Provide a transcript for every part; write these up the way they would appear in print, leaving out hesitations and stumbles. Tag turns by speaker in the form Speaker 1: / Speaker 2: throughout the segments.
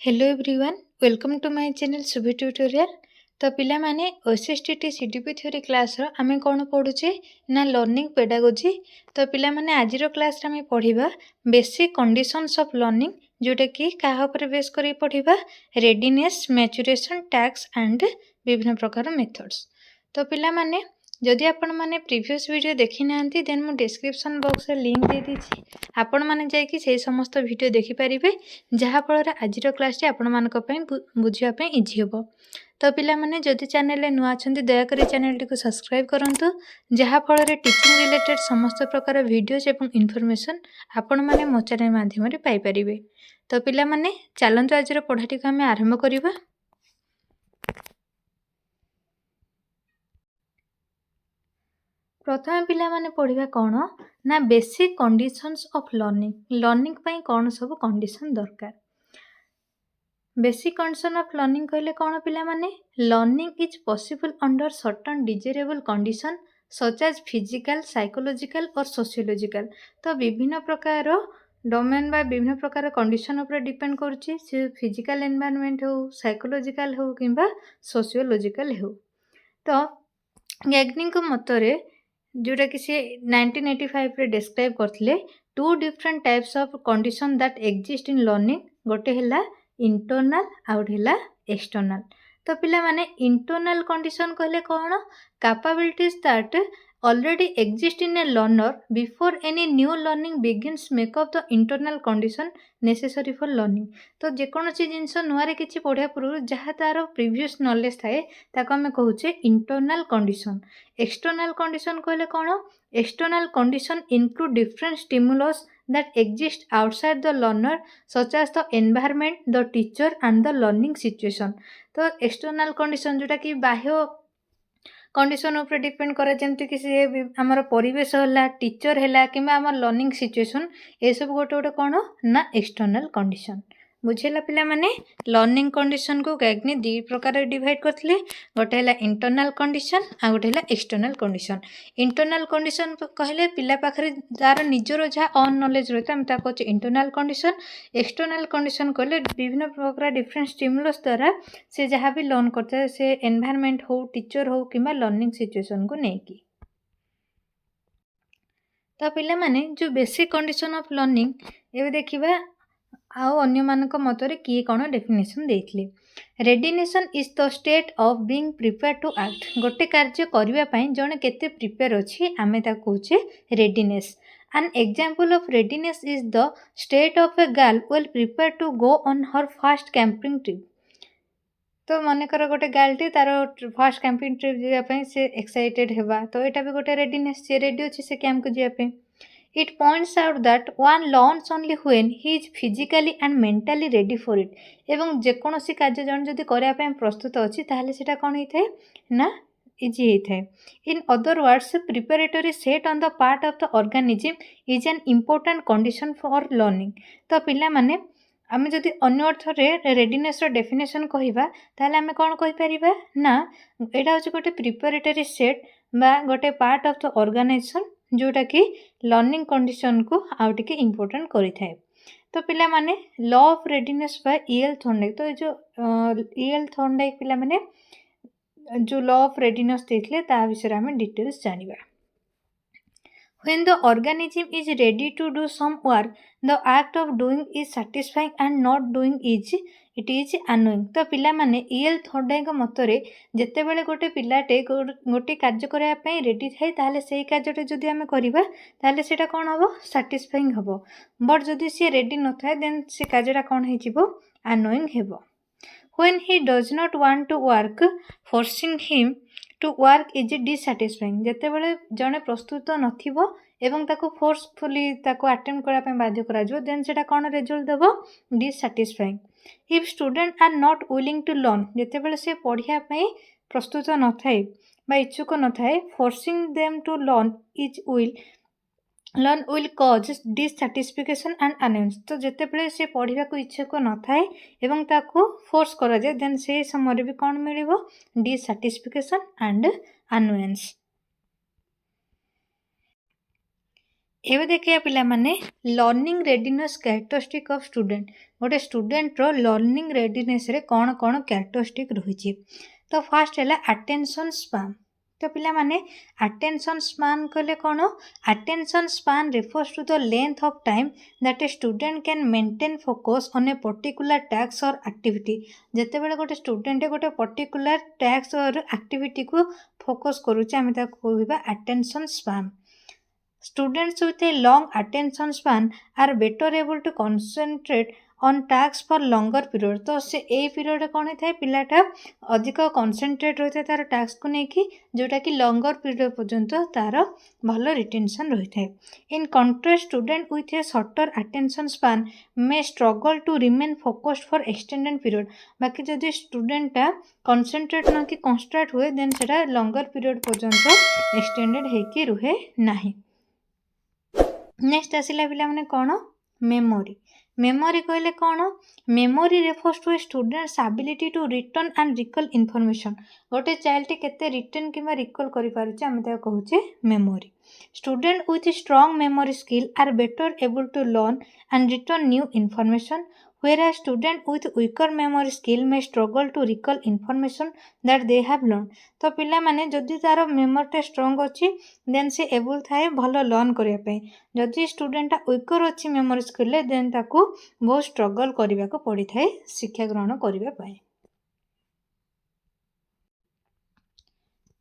Speaker 1: Hello everyone welcome to my channel Subhi tutorial. तो पिला माने OSSTET CDP थ्योरी क्लास रो आमे कोन पढुचे ना लर्निंग पेडागोजी। तो पिला माने आजिरो क्लास रे आमे पढिबा बेसिक कंडीशंस ऑफ लर्निंग जोटा कि काहा पर बेस करी पढिबा रेडिनेस मैच्यूरेशन टैक्स एंड विभिन्न प्रकार मेथड्स। तो पिला माने जदि आपण माने प्रीवियस वीडियो देखि नांती देन मु डिस्क्रिप्शन बॉक्स रे लिंक दे दीची आपण माने जाय कि से समस्त वीडियो देखि परिबे जहा फल रे आजिरो क्लास टी आपण मानक पय बुझिया पय इजी होबो। तो पिला माने जदि चैनल रे नुआ अछंती दया करी चैनल टी को सब्सक्राइब करंतु जहा फल रे टीचिंग रिलेटेड समस्त प्रकार वीडियोस एवं इन्फॉर्मेशन आपण माने मो चैनल माध्यम रे पाई परिबे। तो पिला माने चलंतु आजिरो पढाटी को हमें आरंभ करिबा। प्रथम पिला माने पढ़िबा कौन ना बेसिक कंडीशंस ऑफ लर्निंग पई कौन सब कंडीशन दरकार। बेसिक कंडीशन ऑफ लर्निंग कहले कौन पिला माने learning is possible under certain desirable condition such as physical psychological or sociological. तो विभिन्न प्रकार डोमेन बा विभिन्न प्रकार कंडीशन ऊपर डिपेंड करूची से फिजिकल एनवायरनमेंट हो साइकोलॉजिकल हो किंबा सोशियोलॉजिकल हो। तो गैगनिंग को मतरे जोटा कि सी 1985 रे डिस्क्राइब करथिले two different types of condition that exist in learning. गोटे हैला इंटरनल आउट हैला एक्सटर्नल। तो पिला माने इंटरनल कंडीशन कहले कौन capabilities that already exist in a learner before any new learning begins make up the internal condition necessary for learning। तो जेकोसी जिनस नुआरे किछि पढ़िया पूर्व जहाँ तार प्रीवियस नॉलेज थाए ताको हमें कहूचे इंटरनल कंडीशन। एक्सटर्नल कंडीशन कहले कौन external condition include different stimulus that exist outside the learner such as the environment, the teacher and the learning situation। तो external condition जोटा कि बाह्य कंडीशन ऊपर डिपेंड करे जेमति कि से हमर परिवेश होला टीचर हैला किबा हमर लर्निंग सिचुएशन ए सब गोटे गोटे कोन ना एक्सटर्नल कंडीशन। बुझेला पिला माने लर्निंग कंडीशन को गैगनी दी प्रकार डिवाइड करथिले गोटे हैला इंटरनल कंडीशन आ गोटे हैला एक्सटर्नल कंडीशन। इंटरनल कंडीशन कहले पिला पाखरे तार निजरो जा ऑन नॉलेज रहता हम ता कहचे इंटरनल कंडीशन। एक्सटर्नल कंडीशन कहले विभिन्न प्रकार डिफरेंट स्टिमुलस द्वारा से जहाँ भी लर्न करता है से एनवायरनमेंट हो टीचर हो किंबा लर्निंग सिचुएशन को नेकी। तो पिला माने जो बेसिक कंडीशन ऑफ लर्निंग एबे देखिबा आउ अन्य मानक मतरे किए कौन डेफिनेशन देथिले। Readiness is the state of being prepare to act. गोटे कार्य करबा पई जने केते प्रिपेयर अछि आमे ता कहूचे readiness. An example of readiness is the state of a girl well prepared to go on her first camping trip। तो मनकर गोटे गर्लटी तार फर्स्ट कैंपिंग ट्रिप जावाई से एक्साइटेड हेबा तो एटा भी गोटे रेडीनेस से रेडी अछि से कैंप को जावाई। It points out that one learns only when he is physically and mentally ready for it. एवं जेकोसी कार्य जन जदि करिया पय प्रस्तुत अछि ताहले सेटा कोन हिथे ना इजी हिथे। In other words preparatory set on the part of the organism is an important condition for learning. तो पिला माने आमे जदि अन्य अर्थ रे रेडीनेस रो डेफिनेशन कहिबा ताहले आमे कोन कहि परिबा ना एटा होचे गोटे प्रिपरेटरी सेट बा गोटे पार्ट ऑफ द ऑर्गेनाइजेशन जोटा कि लर्निंग कंडीशन को आउ टिके इंपोर्टेंट करि थाए। तो पिला माने लॉ ऑफ रेडीनेस बा ईएल थॉर्नडाइक। तो जो ईएल थॉर्नडाइक पिला माने जो लॉ ऑफ रेडीनेस देथिले ता विषय आमे details जानिबा। When the organism is ready to do some work, the act of doing is satisfying and not doing it is annoying। तो पिला माने ईएल थॉर्नडाइक मतरे जेते बेले गोटे पिलाटे गोटे कार्य करिया पई रेडी थाए ताहले सेही कार्यटे जदि आमे करिबा ताहले सेटा कोन हबो सैटिस्फाइंग हबो। बट जदि से रेडी न थाए देन से कार्यटा कोन हे जिवो annoying हेबो। When he does not want to work, forcing him to work is dissatisfying। जेते बेले जने प्रस्तुत नथिबो एवं ताको फोर्सफुली ताको अटेम्प्ट करा पे बाध्य करा जो देन सेटा कोन रिजल्ट देबो dissatisfying। If students are not willing to learn, जेते बेले से पढ़िया पे प्रस्तुत न थाए बा इच्छुक न थाए forcing them to learn will cause dissatisfaction and annoyance। तो जेते बेले से पढ़िया को इच्छुक न थाए एवं ताको फोर्स करा जाए देन से समय भी कोन मिलिबो dissatisfaction and annoyance। ଏବେ ଦେଖିବା ପିଲାମାନେ learning readiness characteristic of student. ଗୋଟେ ଷ୍ଟୁଡେଣ୍ଟର ଲର୍ଣ୍ଣିଂ ରେଡିନେସ୍ରେ କ'ଣ କ'ଣ କ୍ୟାରେକ୍ଟରିଷ୍ଟିକ୍ ରହିଛି। ତ ଫାର୍ଷ୍ଟ ହେଲା ଆଟେନସନ୍ ସ୍ପାନ୍। ତ ପିଲାମାନେ ଆଟେନସନ୍ ସ୍ପାନ୍ କହିଲେ କ'ଣ? Attention span refers to the length of time that A student can maintain focus on a particular task or activity. ଯେତେବେଳେ ଗୋଟେ ଷ୍ଟୁଡେଣ୍ଟ ଗୋଟେ ପର୍ଟିକୁଲାର ଟାସ୍କ ଅର୍ ଆକ୍ଟିଭିଟିକୁ ଫୋକସ୍ କରୁଛି ଆମେ ତାକୁ କହିବା attention span. Students with a long attention span are better able to concentrate on tasks for longer period। तो से a period कौन होता है पिलाटा अधिक कनसेंट्रेट रही है तार टास्क को लेकिन जोटा कि लंगर पीरियड पर्यंत तार भल रिटेंशन रही है। In contrast student with a shorter attention span may struggle to remain focused for extended period. बाकी जदि स्टूडेंटा कनसेंट्रेट न कि कन्स्ट्राक्ट हुए देन सेटा लंगर पीरियड पर्यंत एक्सटेंडेड होकर रुहे नहीं। नेक्स्ट आसला पिलाने कौन? मेमोरी। मेमोरी कहले कौन? Memory refers to a student's ability to retain and recall information. गोटे चाइल्ड केते रिटर्न किंबा रिकॉल करि पारुचे आमे ता कहूचे memory. Student with strong memory skill are better able to learn and retain new information whereas student with weaker memory skill may struggle to recall information that they have learned। तो पिला माने जदि तार मेमोरीटा स्ट्रांग अच्छी then से able थाए भल learn करिया पे। जदि स्टूडेंटा वीकर अच्छी मेमोरी स्किल देन ताकू बहुत स्ट्रगल करने को पड़ी थाए शिक्षा ग्रहण करने।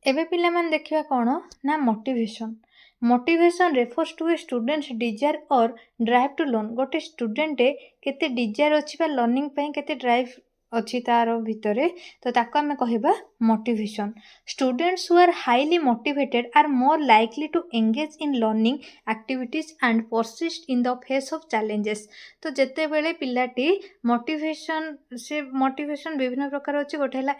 Speaker 1: एबे पिला माने देखिया कौन ना motivation. Motivation refers to a student's desire or drive to learn. गोटे स्टूडेंटे केते डिजायर अच्छी बा लर्निंग पई केते ड्राइव अच्छी तार भितरे तो ताको आमे कहबा motivation. Students who are highly motivated are more likely to engage in learning activities and persist in the face of challenges. तो जेते बेले पिलाटी मोटिवेशन से मोटिवेशन विभिन्न प्रकार अच्छी गोटे हला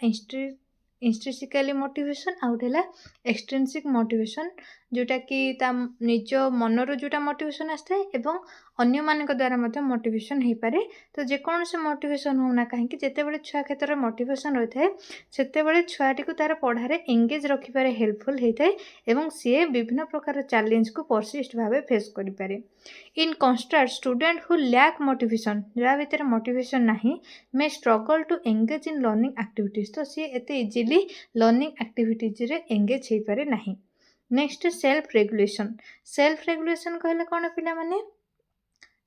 Speaker 1: इंस्ट्रिंसिकली मोटिवेशन आउ गोटे हला एक्सट्रिंसिक मोटिवेशन जोटा कि ता निज मनर जोटा मोटिवेशन आसता है एवं अन्य मानक द्वारा मते मोटिवेशन हो पारे। तो जेकोसी मोटिवेशन होना कहीं जिते बड़े छुआ क्षेत्र में मोटिवेशन रही है सेते बड़े छुआटी को तार पढ़ारे एंगेज रखिपारे हेल्पफुल होता है एवं सी विभिन्न प्रकार चैलेंज को परसिस्ट भाव फेस करि पारे। In contrast student who lack motivation जहाँ भीतर मोटिवेशन नहीं may struggle to engage in learning activities. तो सी एते इजिली लर्निंग एक्टिविटीज रे एंगेज हो पारे नहीं। Next self regulation. Self regulation कहले कौन पिला माने?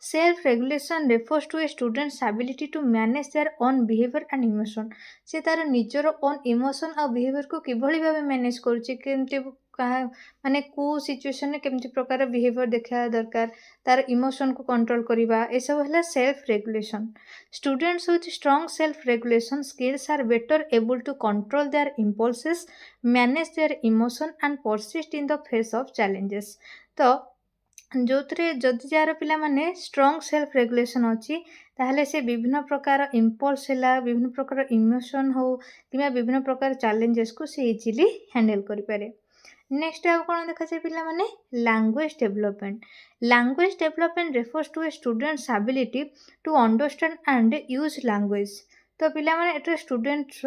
Speaker 1: Self regulation refers to a student's ability to manage their own behaviour and emotion. से तार निजर ओन इमोशन और बिहेवियर को किभली भाबे मैनेज करूची केमती माने को सिचुएशन में केमती प्रकार बिहेवियर देखा दरकार तार इमोशन को कंट्रोल करवा ए सब है self regulation. Students with strong self regulation skills are better able to control their impulses manage their emotion and persist in the face of challenges. तो जो जदि जार पिला माने स्ट्रांग सेल्फ रेगुलेशन अच्छी ताहले से विभिन्न प्रकार इम्पल्स है विभिन्न प्रकार इमोशन हो कि विभिन्न प्रकार चैलेंजेस को से इजिली हैंडल करि पारे। नेक्स्ट आउ कौन देखा जाए पिला माने language development. Language development refers to a student's ability to understand and use language. तो पिला माने एटा स्टूडेंट्स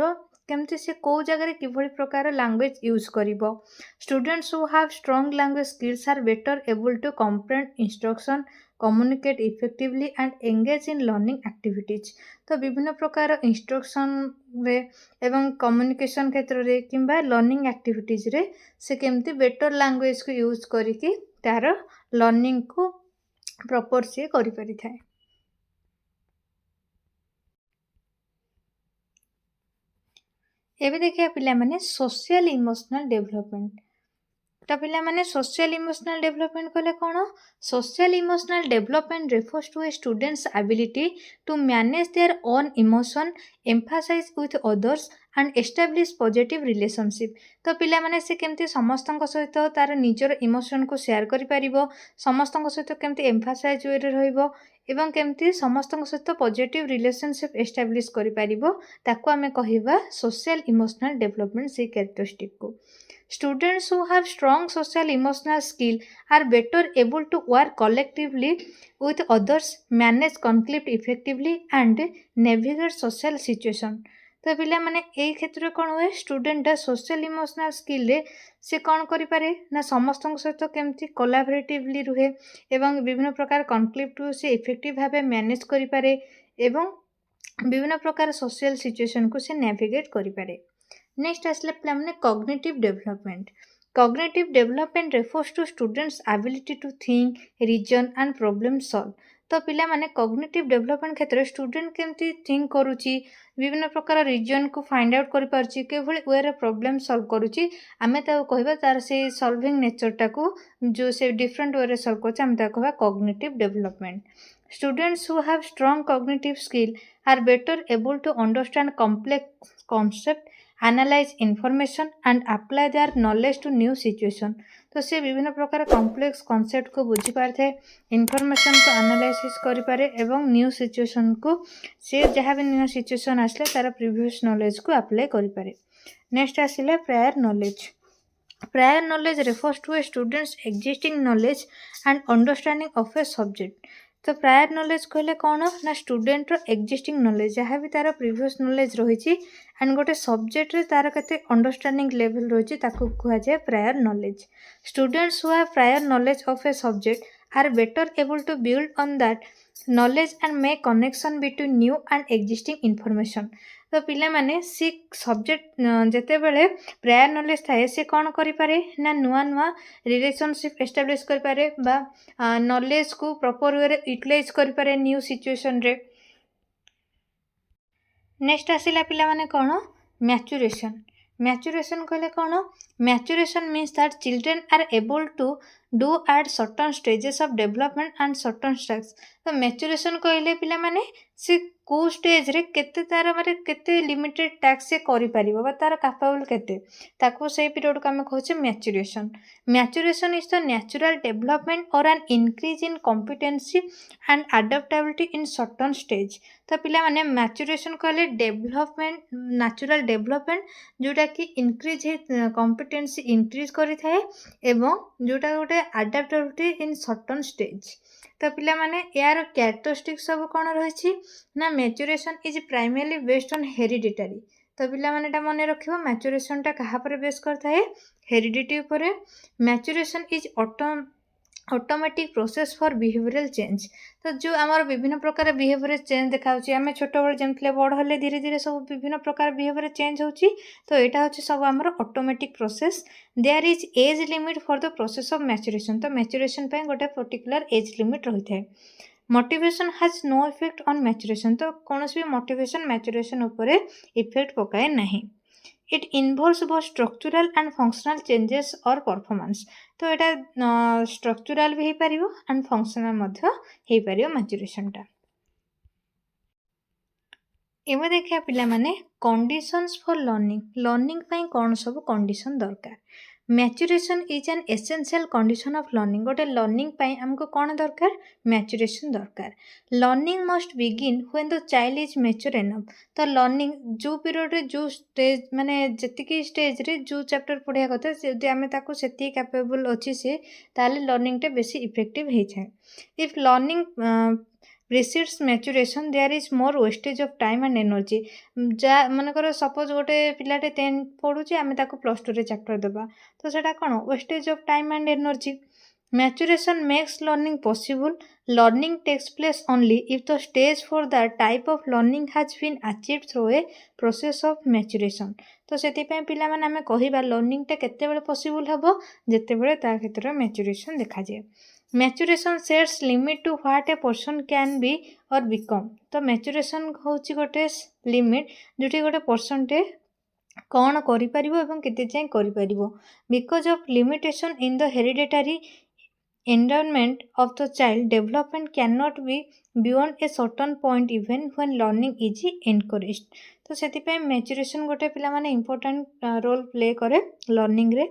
Speaker 1: केमती से कौ जगह किभली प्रकार लैंग्वेज यूज करिवो। Students who have strong language skills are better able to comprehend instruction communicate effectively and engage in learning activities. तो विभिन्न प्रकार इंस्ट्रक्शन रे एवं कम्युनिकेशन क्षेत्र रे किंबा लर्निंग एक्टिविटीज रे से केमती बेटर लैंग्वेज को यूज करिकी तार लर्निंग को प्रॉपर से करि पारि थाए। एबे देखिए पिला माने सोशल इमोशनल डेवलपमेंट। तो पिला माने सोशल इमोशनल डेवलपमेंट कहले कौन? Social emotional development refers to a student's ability to manage their own emotion emphasize with others and establish positive relationship. तो पिला माने से केमती समस्त सहित तार निजर इमोशन को शेयर करि पारिबो समस्त सहित केमती एम्फासाइज वे रे रहइबो एवं केमती समस्त सहित पॉजिटिव रिलेशनशिप एस्टाब्लिश करि पारिबो ताको आमे कहिबा सोशल इमोशनल डेवलपमेंट से कैरेक्टरिस्टिक को। Students who have strong social emotional skill are better able to work collectively with others, manage conflict effectively and navigate social situation। तो पिला माने एई क्षेत्र कौन हुए स्टूडेंटा सोशल इमोशनल स्किल रे से कौन करिपारे ना समस्त सहित केमती कोलाबोरेटिवली रुहे एवं विभिन्न प्रकार कॉन्फ्लिक्ट से इफेक्टिव भाव मैनेज करिपारे एवं विभिन्न प्रकार सोशल सिचुएशन को से नेविगेट करिपारे। नेक्स्ट आसले पिला माने cognitive development. Cognitive development refers to students ability to think reason and problem solve. तो पिला माने कॉग्निटिव डेवलपमेंट क्षेत्र स्टूडेंट केमती थिंक करूची विभिन्न प्रकार रीजन को फाइंड आउट करि पारची केभଳି वे रे प्रॉब्लम सॉल्व करूची आमे ता कहबा तार से सॉल्विंग नेचर टाको जो से डिफरेंट वे रे सॉल्व करछ आमे ता कहबा cognitive development. Students who have strong cognitive skill are better able to understand complex concept analyze information and apply their knowledge to new situation. तो से विभिन्न प्रकार कॉम्प्लेक्स कॉन्सेप्ट को बुझी पारथे इनफॉरमेशन को एनालाइसिस करि पारे एवं न्यू सिचुएशन को से जहाँ भी न्यू सिचुएशन आसले तार प्रीवियस नॉलेज को अप्लाई करि पारे। नेक्स्ट आसिले prior knowledge. Prior knowledge refers to a student's existing knowledge and understanding of a subject. तो प्रायर नॉलेज कहले कौन ना स्टूडेंट रो एक्जिस्टिंग नॉलेज जहाँ भी तार प्रीवियस नॉलेज रही एंड गोटे सब्जेक्ट रे तार केते अंडरस्टैंडिंग लेवल रही ताको कहा जाए prior knowledge. Students who have prior knowledge of a subject are better able to build on that knowledge and make connection between new and existing information. तो पिला माने सी सब्जेक्ट जेते बेले प्रायर नॉलेज थाए से कौन करि पारे ना नुआ नुआ रिलेशनशिप एस्टाब्लिश करि पारे बा नॉलेज को प्रॉपर वे रे यूटिलाइज करि पारे न्यू सिचुएशन रे। नेक्स्ट आसिला पिला माने कौन मैच्यूरेशन। मैच्यूरेशन कहले कौन maturation means that children are able to do at certain stages of development and certain steps. तो मैच्यूरेशन कहले पिला माने से को स्टेज रे केते तार माने केते लिमिटेड टास्क से करि परिबो बा तार कैपेबल केते ताको से पीरियड को हम कहछे maturation. Maturation is the natural development और an increase in competency and adaptability in certain stage. तो पिला माने मैच्यूरेशन कहले डेवलपमेंट नेचुरल डेवलपमेंट जोटा कि इंक्रीज कॉम्पिटेंसी इंक्रीज करि थाए एवं जोटा गोटे अडैप्टेबिलिटी इन सर्टन स्टेज। तो पिला माने यार कैरेक्टरिस्टिक सब कौन रही ना maturation is primarily based on hereditary. तो पिला माने टा मन रखिबो मैच्यूरेशन टा कहा पर बेस करता है हेरिडिटी पर। Maturation is automatic process for behavioural change. तो जो आमर विभिन्न प्रकार बिहेवियर चेंज देखा आम छोट बड़े जमी बड़ हेल्ले धीरे धीरे सब विभिन्न प्रकार बिहेवियर चेंज होची। तो यहाँ हूँ सब आमर automatic process. There is age limit for the process of maturation. तो मैच्यूरेशन पे गोटे पर्टिकुलर एज लिमिट रही है। Motivation has no effect on maturation. तो कौन भी मोटिवेशन मैच्यूरेशन उपरे इफेक्ट पकाए नहीं। It involves both structural and functional changes or performance. तो यहाँ स्ट्रक्चरल भी हो पार एंड फंक्शनल हो पार मैच्यूरेशन टा। एवं देखिए पिला माने कंडीशंस फॉर लर्निंग। लर्निंग पाई कौन सब कंडीशन दरकार। Maturation is an essential condition of learning. गोटे लर्निंग पाई हमको कौन दरकार मैच्यूरेशन दरकार। Learning must begin when the child is mature enough. तो लर्निंग जो पीरियड रे जो स्टेज माने जतिकी स्टेज रे जो चैप्टर पढ़िया कथा जदि आमे ताको सेती कैपेबल अछि से ताले लर्निंग टे बेसी इफेक्टिव हे छै। If learning precedes maturation there is more wastage of time and energy। जा मनकर सपोज गोटे पिलाटे 10 पढ़ुची आमे ताको +2 रे चैप्टर देबा तो सेटा कोन wastage of time and energy. Maturation makes learning possible. Learning takes place only if the stage for that type of learning has been achieved through a process of maturation. तो सेति पे पिला माने आमे कहिबा लर्निंग टे केते बेले पॉसिबल हबो जेते बेले ता क्षेत्र मैच्यूरेशन देखा जाय। Maturation sets limit to what a person can be or become. तो मैच्यूरेशन होची गोटे लिमिट जोटी गोटे पर्सन टे कौन करिपारिबो एवं केते जाय करिपारिबो। Because of limitation in the hereditary environment of the child development cannot be beyond a certain point even when learning is encouraged। तो सेति पे मैच्यूरेशन गोटे पिला माने इंपोर्टेंट रोल प्ले करे लर्निंग रे।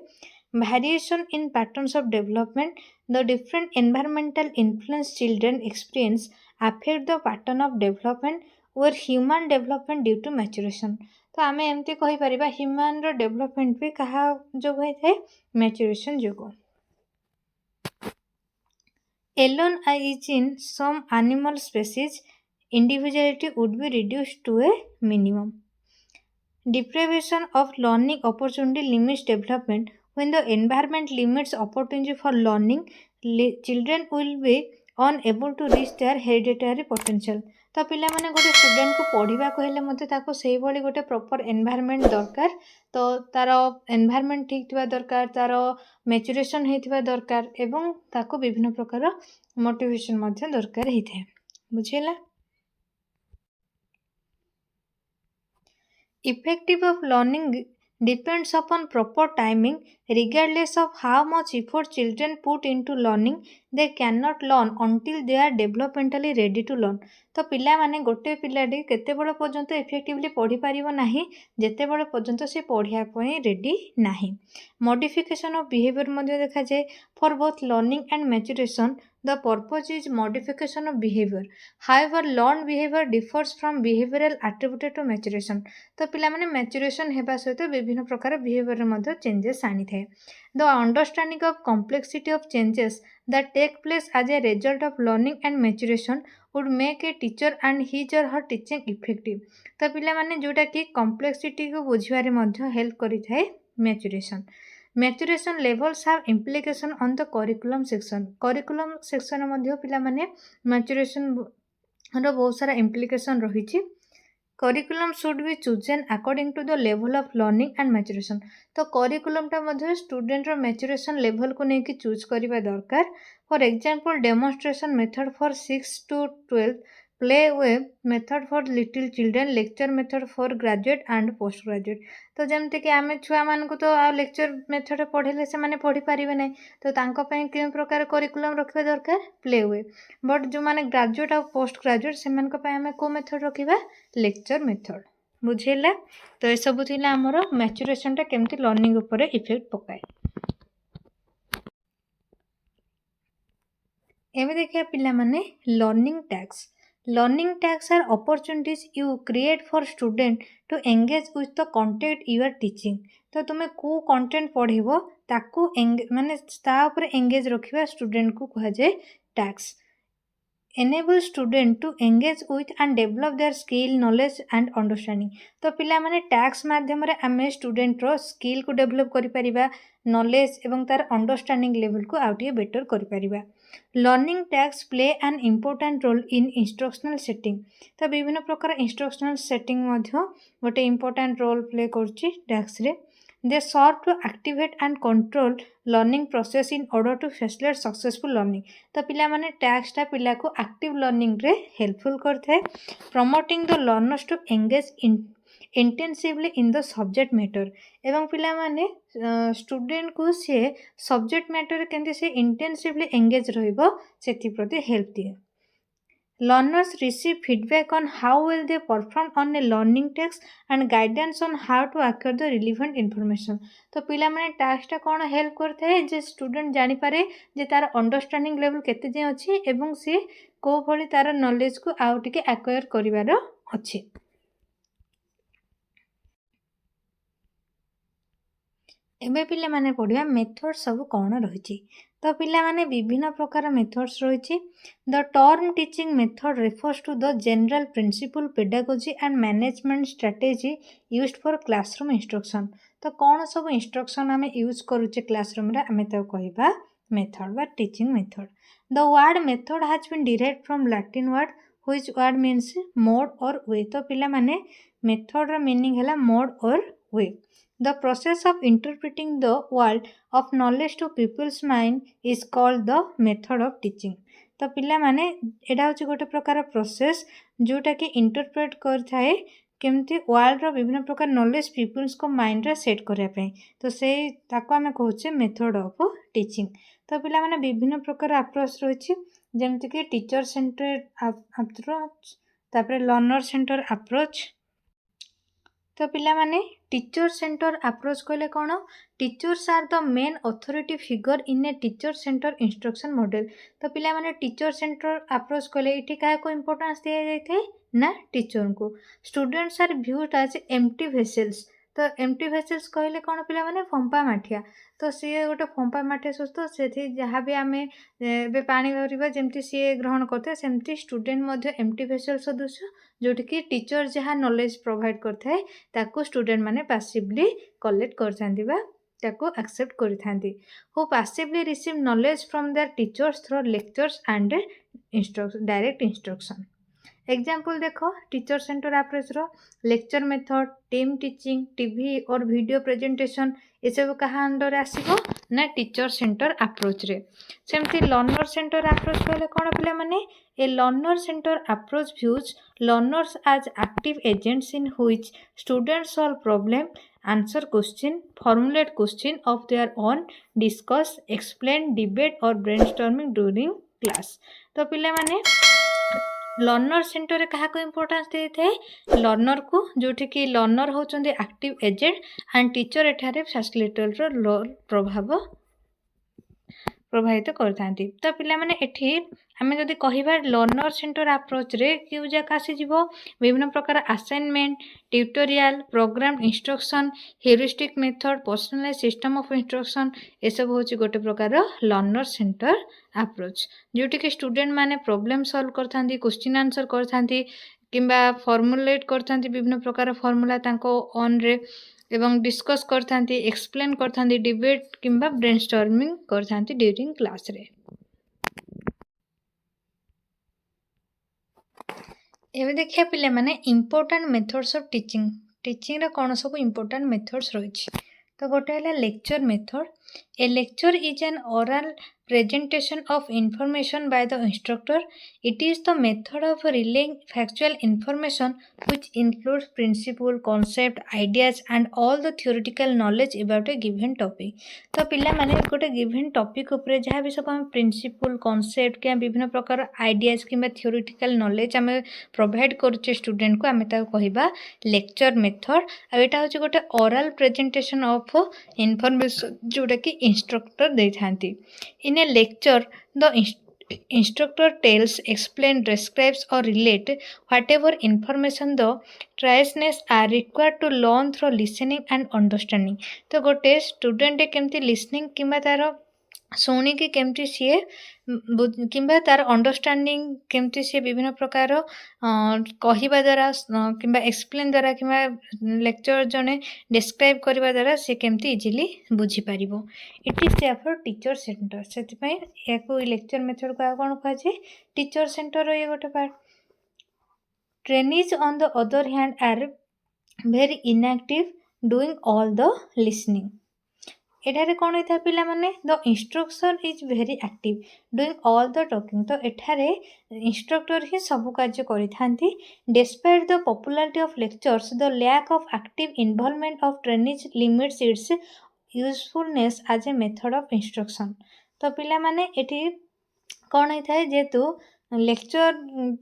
Speaker 1: variation in patterns of development the different environmental influence children experience affect the pattern of development or human development due to maturation। तो आमे एमती कहि परिबा ह्यूमन रो डेवलपमेंट भी कहा जो होय थे मैच्यूरेशन जोगो। Alone as in some animal species, individuality would be reduced to a minimum। Deprivation of learning opportunity limits development. When the environment limits opportunity for learning, children will be unable to reach their hereditary potential. ତ ପିଲାମାନେ ଗୋଟେ ଷ୍ଟୁଡେଣ୍ଟକୁ ପଢ଼ିବାକୁ ହେଲେ ମଧ୍ୟ ତାକୁ ସେଇଭଳି ଗୋଟେ proper environment ଦରକାର। ତ ତାର ଏନଭାୟରମେଣ୍ଟ ଠିକ୍ ଥିବା ଦରକାର, ତାର ମ୍ୟାଚୁରେସନ୍ ହେଇଥିବା ଦରକାର ଏବଂ ତାକୁ ବିଭିନ୍ନ ପ୍ରକାର ମୋଟିଭେସନ୍ ମଧ୍ୟ ଦରକାର ହେଇଥାଏ। ବୁଝିହେଲା? Effective of learning depends upon proper timing. Regardless of how much effort children put into learning, they cannot learn until they are developmentally ready to learn. ତ ପିଲାମାନେ ଗୋଟେ ପିଲାଟି କେତେବେଳେ ପର୍ଯ୍ୟନ୍ତ ଇଫେକ୍ଟିଭଲି ପଢ଼ିପାରିବ ନାହିଁ ଯେତେବେଳେ ପର୍ଯ୍ୟନ୍ତ ସେ ପଢ଼ିବା ପାଇଁ ରେଡ଼ି ନାହିଁ। ମଡ଼ିଫିକେସନ୍ ଅଫ୍ ବିହେଭିଅର୍ ମଧ୍ୟ ଦେଖାଯାଏ। For both learning and maturation the purpose is modification of behaviour. However learn behaviour differs from behavioural attributed to maturation. ତ ପିଲାମାନେ ମ୍ୟାଚୁରେସନ୍ ହେବା ସହିତ ବିଭିନ୍ନ ପ୍ରକାର ବିହେଭିଅର୍ରେ ମଧ୍ୟ ଚେଞ୍ଜେସ୍ ଆଣିଥାଏ। The understanding of complexity of changes that take place as a result of learning and maturation would make a teacher and his or her teaching effective. ତ ପିଲାମାନେ ଯେଉଁଟାକି କମ୍ପ୍ଲେକ୍ସିଟିକୁ ବୁଝିବାରେ ମଧ୍ୟ ହେଲ୍ପ କରିଥାଏ maturation. Maturation levels have implication on the curriculum section. Curriculum ସେକ୍ସନ୍ରେ ମଧ୍ୟ ପିଲାମାନେ ମ୍ୟାଚୁରେସନ୍ର ବହୁତ ସାରା ଇମ୍ପ୍ଲିକେସନ୍ ରହିଛି। Curriculum should be chosen according to the level of learning and maturation. ତ କରିକୁଲମ୍ଟା ମଧ୍ୟ ଷ୍ଟୁଡେଣ୍ଟର ମ୍ୟାଚୁରେସନ୍ ଲେଭଲ୍କୁ ନେଇକି ଚୁଜ୍ କରିବା ଦରକାର। For example demonstration method for 6 to 12, play way method for little children, lecture method for graduate and post graduate. ତ ଯେମିତିକି ଆମେ ଛୁଆମାନଙ୍କୁ ତ ଆଉ ଲେକ୍ଚର ମେଥଡ଼ ପଢ଼େଇଲେ ସେମାନେ ପଢ଼ିପାରିବେ ନାହିଁ, ତ ତାଙ୍କ ପାଇଁ କେଉଁ ପ୍ରକାର କରିକୁଲମ୍ ରଖିବା ଦରକାର? Play way. ବଟ୍ ଯେଉଁମାନେ ଗ୍ରାଜୁଏଟ୍ ଆଉ ପୋଷ୍ଟ ଗ୍ରାଜୁଏଟ୍ ସେମାନଙ୍କ ପାଇଁ ଆମେ କେଉଁ ମେଥଡ଼ ରଖିବା? Lecture method. ବୁଝିହେଲା? ତ ଏସବୁ ଥିଲା ଆମର ମ୍ୟାଚୁରେସନ୍ଟା କେମିତି ଲର୍ଣ୍ଣିଂ ଉପରେ ଇଫେକ୍ଟ ପକାଏ। ଏବେ ଦେଖିବା ପିଲାମାନେ learning task. Learning task are opportunities you create for student to engage with the content you are teaching. ତ ତୁମେ କେଉଁ କଣ୍ଟେଣ୍ଟ ପଢ଼ିବ ତାକୁ ମାନେ ତା ଉପରେ ଏଙ୍ଗେଜ୍ ରଖିବା ଷ୍ଟୁଡେଣ୍ଟକୁ କୁହାଯାଏ task. enable student to engage with and develop their skill, knowledge and understanding। ତ ପିଲାମାନେ ଟାସ୍କ ମାଧ୍ୟମରେ ଆମେ ଷ୍ଟୁଡେଣ୍ଟର ସ୍କିଲ୍କୁ ଡେଭଲପ୍ କରିପାରିବା, ନଲେଜ ଏବଂ ତାର ଅଣ୍ଡରଷ୍ଟାଣ୍ଡିଂ ଲେଭେଲକୁ ଆଉ ଟିକେ ବେଟର କରିପାରିବା। ଲର୍ଣ୍ଣିଂ ଟାସ୍କ ପ୍ଲେ ଆନ୍ ଇମ୍ପୋର୍ଟାଣ୍ଟ ରୋଲ୍ ଇନ୍ ଇନଷ୍ଟ୍ରକ୍ସନାଲ ସେଟିଂ। ତ ବିଭିନ୍ନ ପ୍ରକାର ଇନଷ୍ଟ୍ରକ୍ସନାଲ ସେଟିଂ ମଧ୍ୟ ଗୋଟେ ଇମ୍ପୋର୍ଟାଣ୍ଟ ରୋଲ୍ ପ୍ଲେ କରୁଛି ଟାସ୍କରେ। They serve to activate and control learning process in order to facilitate successful learning। ତ ପିଲାମାନେ ଟାସ୍କଟା ପିଲାକୁ ଆକ୍ଟିଭ ଲର୍ଣ୍ଣିଂରେ ହେଲ୍ପଫୁଲ୍ କରିଥାଏ। Promoting the learners to engage intensively in the subject matter. ଏବଂ ପିଲାମାନେ ଷ୍ଟୁଡେଣ୍ଟକୁ ସିଏ ସବଜେକ୍ଟ ମ୍ୟାଟରରେ କେମିତି ସେ ଇଣ୍ଟେନ୍ସିଭଲି ଏଙ୍ଗେଜ୍ ରହିବ ସେଥିପ୍ରତି ହେଲ୍ପ ଦିଏ। Learners receive feedback on how well they perform on a learning task and guidance on how to acquire the relevant information। ତ ପିଲାମାନେ ଟାସ୍କଟା କ'ଣ ହେଲ୍ପ କରିଥାଏ ଯେ ଷ୍ଟୁଡେଣ୍ଟ ଜାଣିପାରେ ଯେ ତାର ଅଣ୍ଡରଷ୍ଟାଣ୍ଡିଂ ଲେଭେଲ୍ କେତେ ଯାଏଁ ଅଛି ଏବଂ ସିଏ କେଉଁ ଭଳି ତାର ନଲେଜକୁ ଆଉ ଟିକେ ଆକ୍ୱାର କରିବାର ଅଛି। ଏବେ ପିଲାମାନେ ପଢ଼ିବା ମେଥଡ଼ ସବୁ କ'ଣ ରହିଛି। ତ ପିଲାମାନେ ବିଭିନ୍ନ ପ୍ରକାର ମେଥଡ଼୍ସ ରହିଛି। ଦ term teaching method refers to the general principle pedagogy and management strategy used for classroom instruction. ତ କ'ଣ ସବୁ ଇନଷ୍ଟ୍ରକ୍ସନ୍ ଆମେ ୟୁଜ୍ କରୁଛେ କ୍ଲାସରୁମ୍ରେ ଆମେ ତାକୁ କହିବା ମେଥଡ଼ ବା teaching method. The word method has been derived from Latin word which word means mode or way. ତ ପିଲାମାନେ ମେଥଡ଼ର ମିନିଂ ହେଲା mode or way. The process of interpreting the world of knowledge to people's mind is called the method of teaching। ତ ପିଲାମାନେ ଏଇଟା ହେଉଛି ଗୋଟେ ପ୍ରକାର ପ୍ରୋସେସ୍ ଯେଉଁଟାକି ଇଣ୍ଟରପ୍ରେଟ୍ କରିଥାଏ କେମିତି ୱାର୍ଲଡର ବିଭିନ୍ନ ପ୍ରକାର ନଲେଜ ପିପୁଲ୍ସଙ୍କ ମାଇଣ୍ଡରେ ସେଟ୍ କରିବା ପାଇଁ। ତ ସେଇ ତାକୁ ଆମେ କହୁଛେ ମେଥଡ଼ ଅଫ୍ ଟିଚିଂ। ତ ପିଲାମାନେ ବିଭିନ୍ନ ପ୍ରକାର ଆପ୍ରୋଚ୍ ରହିଛି ଯେମିତିକି ଟିଚର ସେଣ୍ଟର୍ଡ ଆପ୍ରୋଚ୍, ତାପରେ ଲର୍ଣ୍ଣର ସେଣ୍ଟର ଆପ୍ରୋଚ୍। ତ ପିଲାମାନେ ଟିଚର ସେଣ୍ଟର ଆପ୍ରୋଚ୍ କହିଲେ କ'ଣ? Teachers R the main authority figure in a teacher centre instruction model. ତ ପିଲାମାନେ ଟିଚର ସେଣ୍ଟର ଆପ୍ରୋଚ୍ କହିଲେ ଏଠି କାହାକୁ ଇମ୍ପୋର୍ଟାନ୍ସ ଦିଆଯାଇଥାଏ? ନା ଟିଚରଙ୍କୁ। ଷ୍ଟୁଡେଣ୍ଟସ୍ ଆର୍ ଭିଉଡ୍ ଆଜ୍ ଏମ୍ପ୍ଟି ଭେସେଲ୍ସ। तो एम्प्टी भेसल्स कहले कौन पिला माने फंपा माठिया तो सी गोटे फंपा माठिया सुस्थ से जहाँ भी आम ए पानी धरवा जमती सी ग्रहण करते सेमती स्टूडेंट मध्य एम्प्टी भेसल सदृश जोटिकी टीचर जहाँ नॉलेज प्रोवाइड करथाए ताकू स्टूडेंट माने पैसिवली कलेक्ट करथांती बा ताकू एक्सेप्ट करथांती who passively receive knowledge from their teachers through lectures and direct instruction. Example देखो टीचर सेंटर अप्रोच रो lecture method team teaching TV और वीडियो प्रेजेंटेशन ये सब कहाँ अंडर आसीबो ना टीचर सेंटर अप्रोच रे। सेमती लर्नर सेंटर अप्रोच कहले कौन पिला माने a learner centre approach views learners as active agents in which students solve problem answer question formulate question of their own discuss explain debate or brainstorming during class. तो पिला माने learner centre रे कहा को इम्पोर्टेंस दे थे learner को जोठी कि लर्नर होचंदी एक्टिव एजेंट एंड टीचर एठारे फैसिलिटेटर रो प्रभाव प्रभावित करथांती। तो पिला माने एठी आमे जदि कहिबा लर्नर सेंटर अप्रोच रे क्यू जाक आसीजिवो विभिन्न प्रकार assignment tutorial programme instruction heuristic method personalise system of instruction ए सब होची गोटे प्रकार लर्नर सेंटर अप्रोच जोटी कि स्टूडेंट माने प्रॉब्लम सॉल्व करथांती क्वेश्चन आंसर करथांती किंबा फॉर्मुलेट करथांती विभिन्न प्रकार फॉर्मूला तांको ऑन रे एवं डिस्कस करथांती एक्सप्लेन करथांती डिबेट किंबा ब्रेनस्टॉर्मिंग करथांती ड्यूरिंग क्लास रे। एबे देखिया पिले माने इम्पोर्टेंट मेथड्स ऑफ टीचिंग रा कोन सब इम्पोर्टेंट मेथड्स रहिछि। तो गोटे है lecture method A lecture is an oral presentation of information by the instructor. It is the method of relaying factual information which includes principle, concept, ideas and all the theoretical knowledge about a given topic. तो पिला माने गोटे given topic उपरे जहाँ भी सब हम principal concept क्या विभिन्न प्रकार आइडियाज किंबा थियोरिटिकल नॉलेज आम प्रोवाइड करुचे स्टूडेंट को आम कहवा लेक्चर मेथड आ एटा होची गोटे ओरल प्रेजेंटेशन ऑफ इनफॉरमेशन जोटा कि इंस्ट्रक्टर दे थांती। In a lecture, the instructor tells, explains, describes or relate whatever information the trainers are required to learn through listening and understanding. तो गोटे स्टूडेंट केमती लिसनिंग किंबा तार शुणिकी केमती सी किंबा तार अंडरस्टैंडिंग केमती सी विभिन्न प्रकार कहवा द्वारा किंबा एक्सप्लेन द्वारा किंबा लेक्चर जने डिस्क्राइब करबा द्वारा से केमती इजीली बुझी पारिबो। It is therefore teacher centre सेति याकू लेक्चर मेथड को कौन कह टीचर सेंटर ये गोटे part. Trainees on the other hand are very inactive doing all the listening. एठारे कौन होता है पिला माने the instructor is very active doing all the talking. तो एठारे इंस्ट्रक्टर ही सब कार्य करिथांती। Despite the popularity of lectures the lack of active involvement of trainees limits its usefulness as a method of instruction. तो पिला माने एठी कौन होता है जेहेतु लेक्चर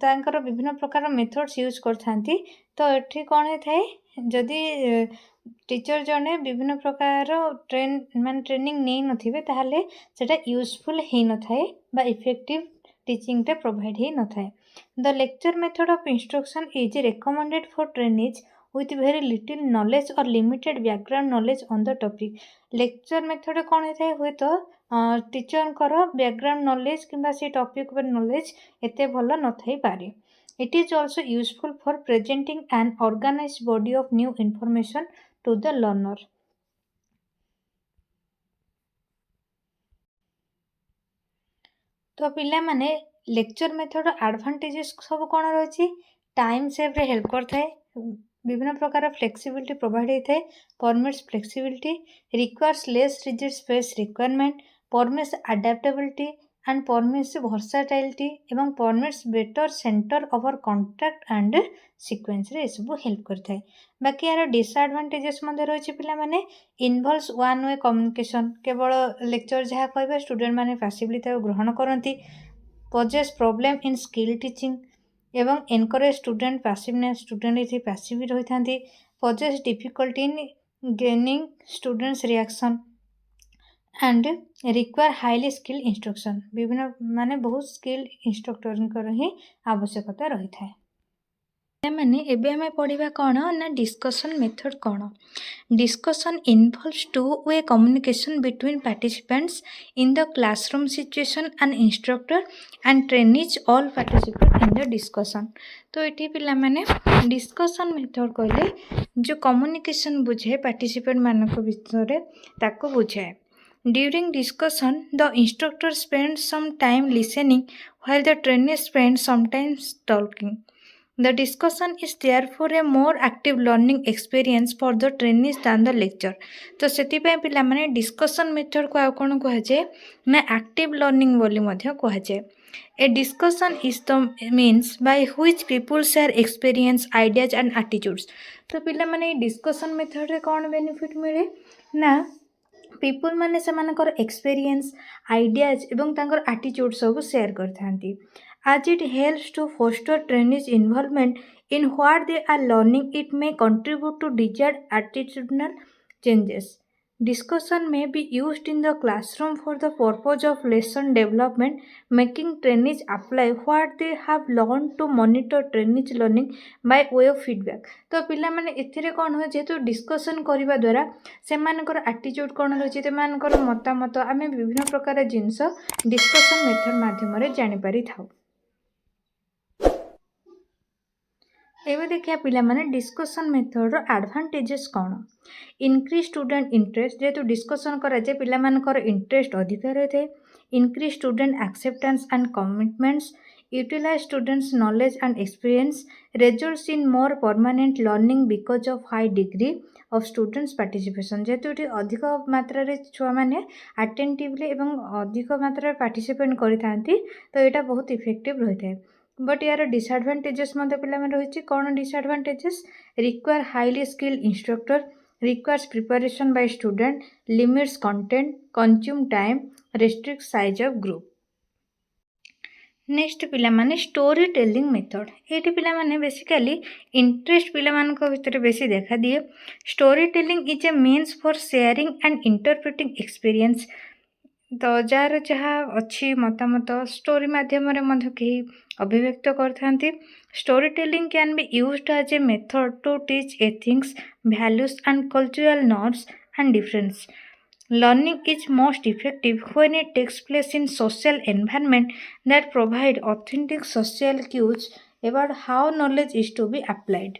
Speaker 1: तांकर विभिन्न प्रकार मेथड्स यूज करथांती। तो एठी कौन होता है जदि टीचर जने विभिन्न प्रकार ट्रेनिंग नहीं नथिबे ताहले सेटा यूजफुल हे न थाए बा इफेक्टिव टीचिंग टे प्रोवाइड हे न थाए। The lecture method of instruction is recommended for trainees with very little knowledge or limited background knowledge on the topic. Lecture method कौन होता है हुए तो टीचर बैकग्राउंड नॉलेज किंबा से टॉपिक पर नॉलेज एते भल न थाई पारे। It is also useful for presenting an organized body of new information to the learner. तो पिला माने लेक्चर मेथड एडवांटेजेस सब कौन रही टाइम सेव रे हेल्प करता है विभिन्न प्रकार फ्लेक्सिबिलिटी प्रोवाइड होता है permits flexibility requires less rigid space requirement permits adaptability and permits versatility एवं permits better centre over contract and sequence रे सब हेल्प करता है। बाकी यार डिसएडवांटेजेस मध्य रही पिला माने इनवॉल्व्स वन वे कम्युनिकेशन केवल लेक्चर जहाँ कहबे स्टूडेंट माने पैसिवली ग्रहण करती poses problem in skill teaching एवं एनकरेज स्टूडेंट पैसिवनेस स्टूडेंट इति पैसिव रही थांती poses difficulty in gaining students reaction and require highly skill instruction विभिन्न माने बहुत स्किल इंस्ट्रक्टर ही आवश्यकता रही है। मैंने एबे हमें पढ़िबा कौन ना डिस्कशन मेथड कौन। Discussion involves two-way communication between participants in the classroom situation and instructor and trainees all participate in the discussion। तो ये पिला माने discussion method कहले जो communication बुझे participant मानक भितर ताको बुझाए। During discussion, the instructor spends some time listening while the trainee spends some time talking। The discussion is therefore a more active learning experience for the trainees than the lecture। तो सेतिपय पिला माने discussion method को कौन कहुए ना active learning बोली मध्य कहुए। A discussion is the means by which people share experience ideas and attitudes. तो पिला माने डिस्कशन मेथड रे कौन बेनिफिट मिले ना पीपल माने सेमानकर एक्सपीरियंस आइडियाज एवं तांकर एटीट्यूड सब share करथांती। As it helps to foster trainees' involvement in what they are learning, it may contribute to desired attitudinal changes। Discussion may be used in the classroom for the purpose of lesson development, making trainees apply what they have learned to monitor trainees' learning by way of feedback। तो पिला माने एथिरे कौन हो जेहेतु discussion करने द्वारा सेमानकर attitude कौन रही है मतामत आम विभिन्न प्रकार जिनस डिस्कसन मेथड माध्यम जानी पारि थाउ। एवं देखिए पिला माने डिस्कशन मेथड एडवांटेजेस कौन। इनक्रीज स्टूडेंट इंटरेस्ट जेहेतु डिस्कसन कराए पिला मानकर इंटरेस्ट अधिक रही है। Increase student acceptance and commitments utilize students knowledge and experience results in more permanent learning because of high degree of students participation. जेहेतु ये अधिक मात्रा छुआ मैंने अटेंटिवली एवं अधिक मात्रा पार्टिसिपेट करते तो यहाँ बहुत इफेक्टिव रही है। बट यार डिसएडवांटेजेस मत पे रही कौन disadvantages require highly skilled instructor requires preparation bye student limits content consume time restrict size of group. Next पिला माने स्टोरी टेलिंग मेथड ये पिला माने बेसिकली इंटरेस्ट पिला मान को भीतर बेसी देखा दिए। Story telling is a means for sharing and interpreting experience. तो जार जहाँ अच्छी मतामत स्टोरी माध्यम कहीं अभिव्यक्त करथांती। Story telling can be used as a method to teach ethics values and cultural norms and difference. Learning is most effective when it takes place in social environment that provide authentic social cues about how knowledge is to be applied।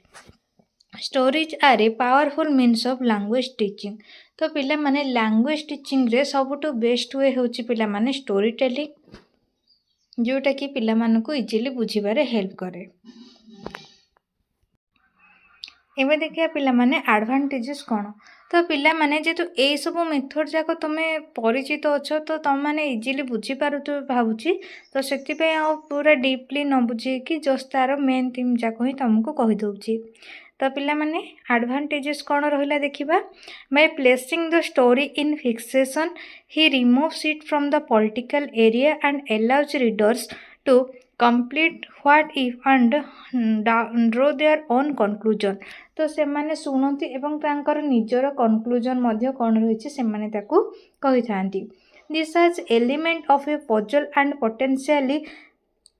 Speaker 1: Stories are a powerful means of language teaching। तो पिला माने language teaching रे सबुठु best way होची पिला माने story telling जोटा कि पिला मानकु इजीली बुझिबारे हेल्प करे। एवं देखिए पिला माने एडवांटेजेस कौन। तो पिला माने जेतु ए सब मेथड जाक तुमे परिचित अच्छो तो तुम माने इजीली बुझी पारुथु भाबुची तो सेति आ पूरा डीपली न बुझे कि जस्ट तार मेन थीम जाक ही तुमको कहि दउची। तो पिला माने एडवांटेजेस कौन रहिला देखिबा। By placing the story in fixation he removes it from the political area and allows readers to complete what if and draw their own conclusion. तो से माने सुनती एवं तांकर निजर कंक्लूजन मध्य कौन रही से माने ताकू कहि थांती। This has element of a puzzle and potentially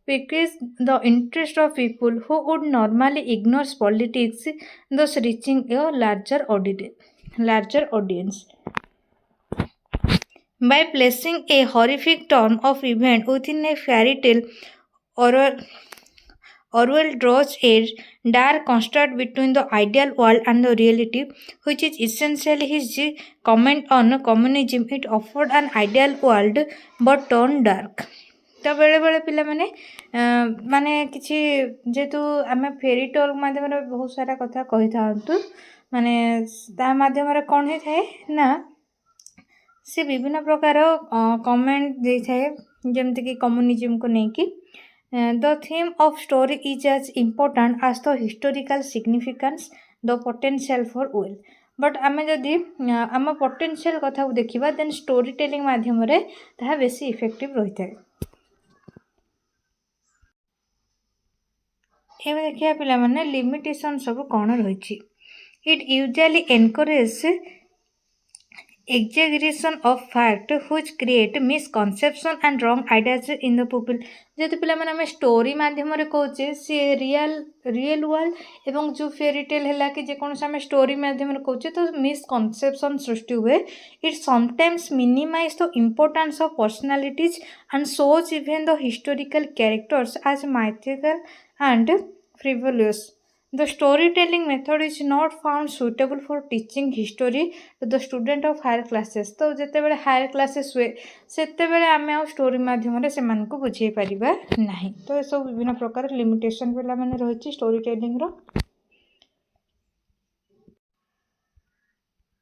Speaker 1: piques the interest of people who would normally ignore politics, thus reaching a larger audience। By placing a horrific turn of event within a fairy tale, Orwell draws a dark contrast between the ideal world and the reality, which is essentially his comment on communism। It offered an ideal world but turned dark। तो बेले बेले पिला माने माने किसी जेतु आम fairy tale माध्यम बहुत सारा कथा कही था माने ता माध्यम कौन होता है ना से विभिन्न प्रकार कमेंट दे थाए जमती कि कम्युनिज्म को लेकिन the theme of story is as important as the historical significance the potential for well. But आम जदि आम पोटेंशियल कथा देखा देन स्टोरी टेलिंग माध्यम ताहा बेसी इफेक्टिव रही है। एवं देखिए पिला माने लिमिटेशन सब कौन रही। It usually encourage exaggeration of fact which create misconception and wrong ideas in the pupil ଯେହେତु ପିଲାମାନେ ଆମେ ଷ୍ଟୋରି ମାଧ୍ୟମରେ କହୁଛେ ସେ ରିଏଲ ୱାର୍ଲଡ ଏବଂ ଯେଉଁ ଫେରି ଟେଲ୍ ହେଲା କି ଯେକୌଣସି ଆମେ ଷ୍ଟୋରି ମାଧ୍ୟମରେ କହୁଛେ ତ ମିସକନସେପସନ୍ ସୃଷ୍ଟି ହୁଏ it sometimes minimize the importance of personalities and shows even the historical characters as mythical and frivolous. The storytelling method is not found suitable for teaching history to the student of higher classes. तो ଯେତେବେଳେ higher classes ହୁଏ ସେତେବେଳେ ଆମେ ଆଉ story ମାଧ୍ୟମରେ ସେମାନଙ୍କୁ ବୁଝେଇ ପାରିବା ନାହିଁ। ତ ଏସବୁ ବିଭିନ୍ନ ପ୍ରକାର ଲିମିଟେସନ୍ ପିଲାମାନେ ରହିଛି ଷ୍ଟୋରି ଟେଲିଂର।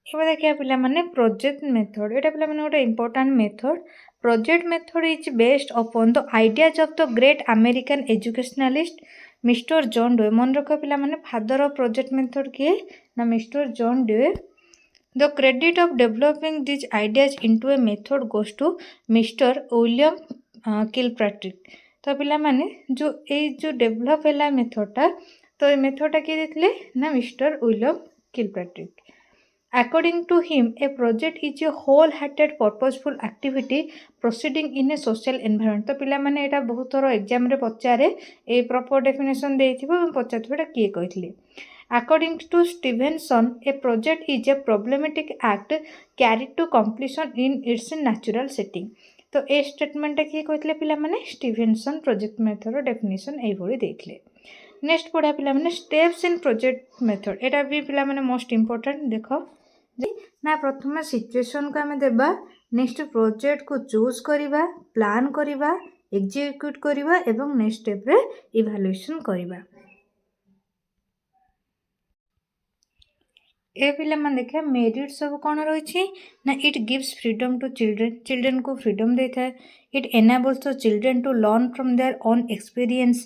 Speaker 1: ଏବେ ଦେଖିବା ପିଲାମାନେ ପ୍ରୋଜେକ୍ଟ ମେଥଡ଼। ଏଇଟା ପିଲାମାନେ ଗୋଟେ important method. Project method is based upon the ideas of the great American educationalist mister John Dewey. ମନେ ରଖ ପିଲାମାନେ ଫାଦର ଅଫ୍ ପ୍ରୋଜେକ୍ଟ ମେଥଡ଼ କିଏ ନା mister John Dewey. The credit of developing these ideas into a method goes to mister William Kilpatrick. ତ ପିଲାମାନେ ଯେଉଁ develop ହେଲା ମେଥଡ଼ଟା ତ ଏ ମେଥଡ଼ଟା କିଏ ଦେଇଥିଲେ ନା mister William Kilpatrick. According to him, a project is a whole-hearted, purposeful activity proceeding in a social environment. तो पिलाମାନେ ଏଇଟା ବହୁତ ଥର ଏକ୍ଜାମ୍ରେ ପଚାରେ ଏ ପ୍ରପର ଡେଫିନେସନ୍ ଦେଇଥିବ ଏବଂ ପଚାରୁଥିବ ଏଇଟା କିଏ କହିଥିଲେ। According to Stevenson, a project is a problematic act carried to completion in its natural setting. तो ଏ ଷ୍ଟେଟମେଣ୍ଟଟା କିଏ କହିଥିଲେ ପିଲାମାନେ ଷ୍ଟିଭେନସନ୍ ପ୍ରୋଜେକ୍ଟ ମେଥଡ଼ର ଡେଫିନେସନ୍ ଏଇଭଳି ଦେଇଥିଲେ। ନେକ୍ସଟ ପଢ଼ିବା ପିଲାମାନେ ଷ୍ଟେପ୍ସ ଇନ୍ ପ୍ରୋଜେକ୍ଟ ମେଥଡ଼। ଏଇଟା ବି ପିଲାମାନେ ମୋଷ୍ଟ ଇମ୍ପୋର୍ଟାଣ୍ଟ। ଦେଖ ନା ପ୍ରଥମେ ସିଚୁଏସନକୁ ଆମେ ଦେବା, ନେକ୍ସଟ ପ୍ରୋଜେକ୍ଟକୁ ଚୁଜ୍ କରିବା, ପ୍ଲାନ୍ କରିବା, ଏକ୍ଜିକ୍ୟୁଟ୍ କରିବା ଏବଂ ନେକ୍ସଟ ଷ୍ଟେପ୍ରେ ଇଭାଲୁଏସନ୍ କରିବା। ଏ ପିଲାମାନେ ଦେଖିବା ମେରିଟ୍ ସବୁ କ'ଣ ରହିଛି ନା ଇଟ୍ ଗିଭ୍ସ ଫ୍ରିଡମ୍ ଟୁ ଚିଲଡ୍ରେନ୍କୁ ଫ୍ରିଡମ୍ ଦେଇଥାଏ। It enables the children to learn from their own experience.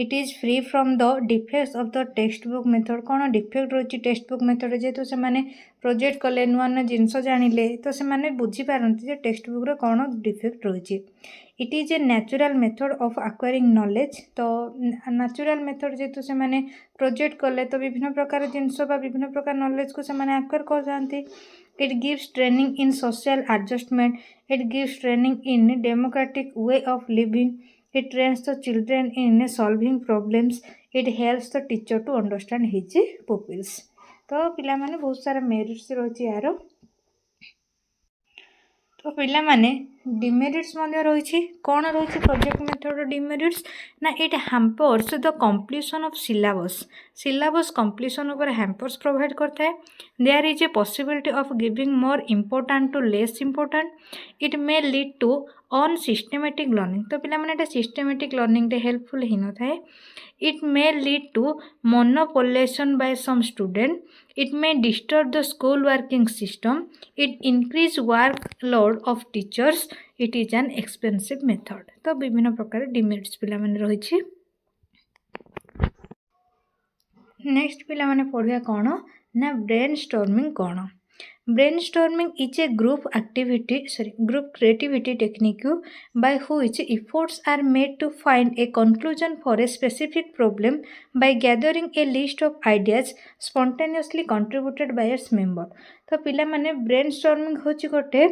Speaker 1: It is free from the defects of the text book method. କ'ଣ ଡିଫେକ୍ଟ ରହିଛି ଟେକ୍ସଟ ବୁକ୍ ମେଥଡ଼ରେ ଯେହେତୁ ସେମାନେ ପ୍ରୋଜେକ୍ଟ କଲେ ନୂଆ ନୂଆ ଜିନିଷ ଜାଣିଲେ ତ ସେମାନେ ବୁଝିପାରନ୍ତି ଯେ ଟେକ୍ସଟ ବୁକ୍ରେ କ'ଣ ଡିଫେକ୍ଟ ରହିଛି। It is a natural method of ଆକ୍ୱାରିଂ knowledge. ତ ନ୍ୟାଚୁରାଲ୍ ମେଥଡ଼ ଯେହେତୁ ସେମାନେ ପ୍ରୋଜେକ୍ଟ କଲେ ତ ବିଭିନ୍ନ ପ୍ରକାର ଜିନିଷ ବା ବିଭିନ୍ନ ପ୍ରକାର ନଲେଜକୁ ସେମାନେ ଆକ୍ୱାର କରିଥାନ୍ତି। It gives training in social adjustment. It gives training in democratic way of living. It trains the children in solving problems. It helps the teacher to understand his pupils. तो पिलामाने बहुत सारा मेरिट्स रही यार। तो पिलामाने demerits मध्य रही कौन रही project method demerits ना it hampers the completion of syllabus completion ऊपर हैम्पर्स प्रोवाइड करता है। There is a possibility of giving more important to less important. It may lead to unsystematic learning. तो पिलामाने सिस्टेमेटिक लर्निंग हेल्पफुल ही न थाए। It may lead to monopolization by some student. It may disturb the school working system. It increase workload of teachers. It is an expensive method. तो विभिन्न प्रकार demerits पिला माने रही। नेक्स्ट पिला माने पढ़िया कौन ना ब्रेनस्टॉर्मिंग कौन। Brainstorming is a group creativity technique by which efforts are made to find a conclusion for a specific problem by gathering a list of ideas spontaneously contributed by its member. तो पिला माने brainstorming होची गोटे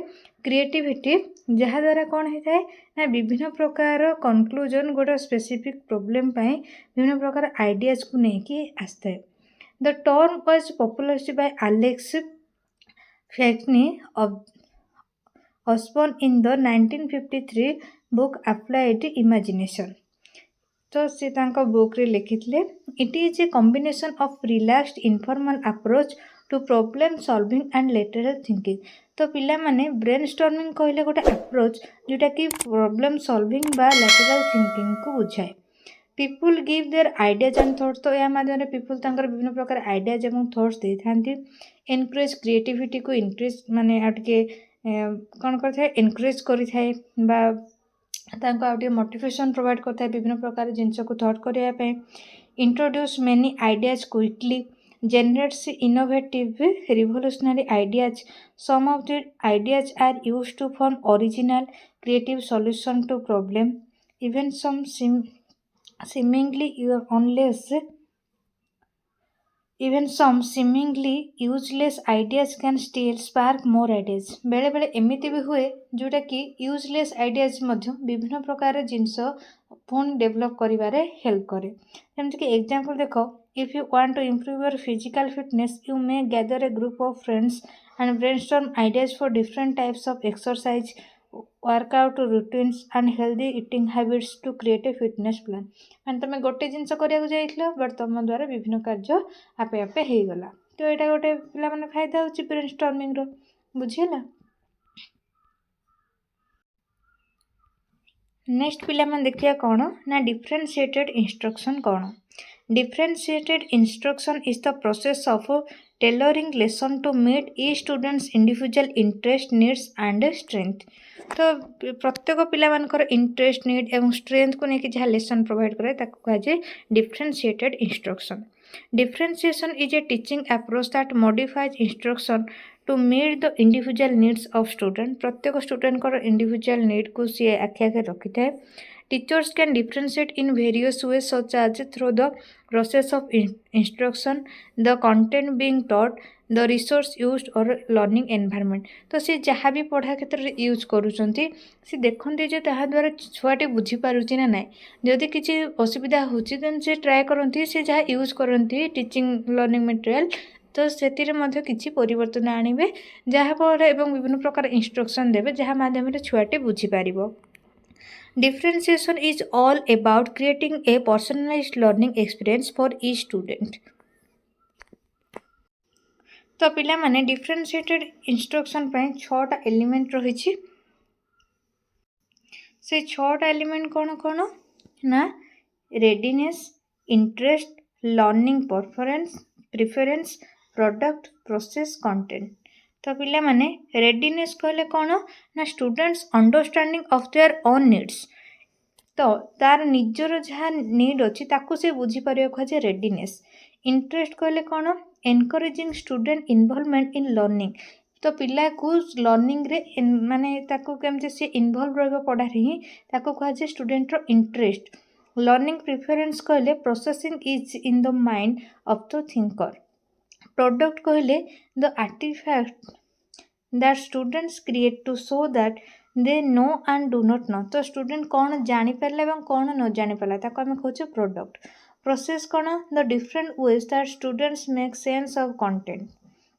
Speaker 1: creativity जहाँ द्वारा कौन होता है ना विभिन्न प्रकार कंक्लूजन गोटे स्पेसिफिक प्रॉब्लम पाई विभिन्न प्रकार आइडियाज को लेकिन आसता है। The term was popularized by Alex Fechner Osborne in the 1953 book Applied Imagination. तो से तांका बुक रे लिखितले it is a combination of relaxed informal approach to problem solving and lateral thinking. तो पिला माने ब्रेनस्टॉर्मिंग कहले गोटे अप्रोच जोटा कि प्रॉब्लम सॉल्विंग बा लेटरल थिंकिंग को बुझाए। People give their ideas and thoughts. तो या माध्यम पीपुल तांकर विभिन्न प्रकार आइडियाज एवं थॉट्स दे थांती। एनकरेज क्रिएटिविटी को इनक्रीज माने आटके कौन करता है एनकरेज करी थाए बा तांको आउटे मोटिवेशन प्रोवाइड करता है विभिन्न प्रकार जिनस को थॉट करिया पे। Introduce many ideas quickly. Generates innovative revolutionary ideas. Some of the ideas are used to form original creative solution to problem. Even some seemingly unless Even some seemingly useless ideas can still spark more ideas. बेले बेले एमिति भी हुए जोटा कि useless ideas मध्य विभिन्न प्रकार जिनस पुणी डेभलप करिवारे हेल्प करे. जेमति कि एग्जांपल देखो, if you want to improve your physical fitness you may gather a group of friends and brainstorm ideas for different types of exercise, workout routines and healthy eating habits to create a fitness plan. ମାନେ ତମେ ଗୋଟେ ଜିନିଷ କରିବାକୁ ଯାଇଥିଲ but ତମ ଦ୍ୱାରା ବିଭିନ୍ନ କାର୍ଯ୍ୟ ଆପେ ଆପେ ହେଇଗଲା. ତ ଏଇଟା ଗୋଟେ ପିଲାମାନେ ଫାଇଦା ହେଉଛି ବ୍ରେନ୍ ଷ୍ଟର୍ମିଂର. ବୁଝିହେଲା? ନେକ୍ସଟ ପିଲାମାନେ ଦେଖିବା କ'ଣ ନା ଡିଫରେନ୍ସିଏଟେଡ୍ ଇନଷ୍ଟ୍ରକ୍ସନ୍ କ'ଣ. Differentiated instruction is the process of tailoring lesson to meet each student's individual interest, needs and strength. तो प्रत्येक पिलामानकर इंटरेस्ट, नीड एवं स्ट्रेंथ को लेकिन जहाँ लेसन प्रोवाइड करे ताको कहुए differentiated instruction. Differentiation is a teaching approach that modifies instruction to meet the individual needs of student. प्रत्येक स्टूडेंट को इंडिविजुअल नीड को सी आखि आगे रखी थाए. Teachers can differentiate in various ways such as through the process of instruction, the content being taught, the resource used or learning environment. तो सी जहाँ भी पढ़ा क्षेत्र में यूज करूँगी सी देखते जे ताहा द्वारा छुआटी बुझीपारुची ना ना. जदि किसी असुविधा होची देन से ट्राए करती से जहाँ यूज करती टीचिंग लर्निंग मटेरियल तो से किसी परिवर्तन आणवे जहाँफल एवं विभिन्न प्रकार इंस्ट्रक्शन देवे जहाँ माध्यम छुआटी बुझीपार. Differentiation is all about creating a personalized learning experience for each student. तो पिला माने differentiated instruction ପାଇଁ 6टा एलिमेंट रही. से 6टा एलिमेंट कौन कौन ना readiness, interest, learning preference, product, process, content. तो पिला माने रेडीनेस कहले कौन ना students understanding of their own needs. तो तार निजर जहाँ नीड अच्छी ताकू से बुझीपार कहुए रेडीनेस. इंटरेस्ट कहले कौन encouraging student involvement in learning. तो पिला को लर्निंग रे माने ताकू केमते से इनवॉल्व रहबो पढ़ारे ही ताकू कहुए स्टूडेंट रो इंटरेस्ट. लर्निंग प्रेफरेंस कहले processing is in the mind of the thinker. Product कहले the artifact that students create to show that they know and do not know. तो स्टूडेंट कौन जानीपारा और कौन न जानीपारा ताको आम कहूँ प्रोडक्ट. प्रोसेस कौन the different ways that students make sense of content.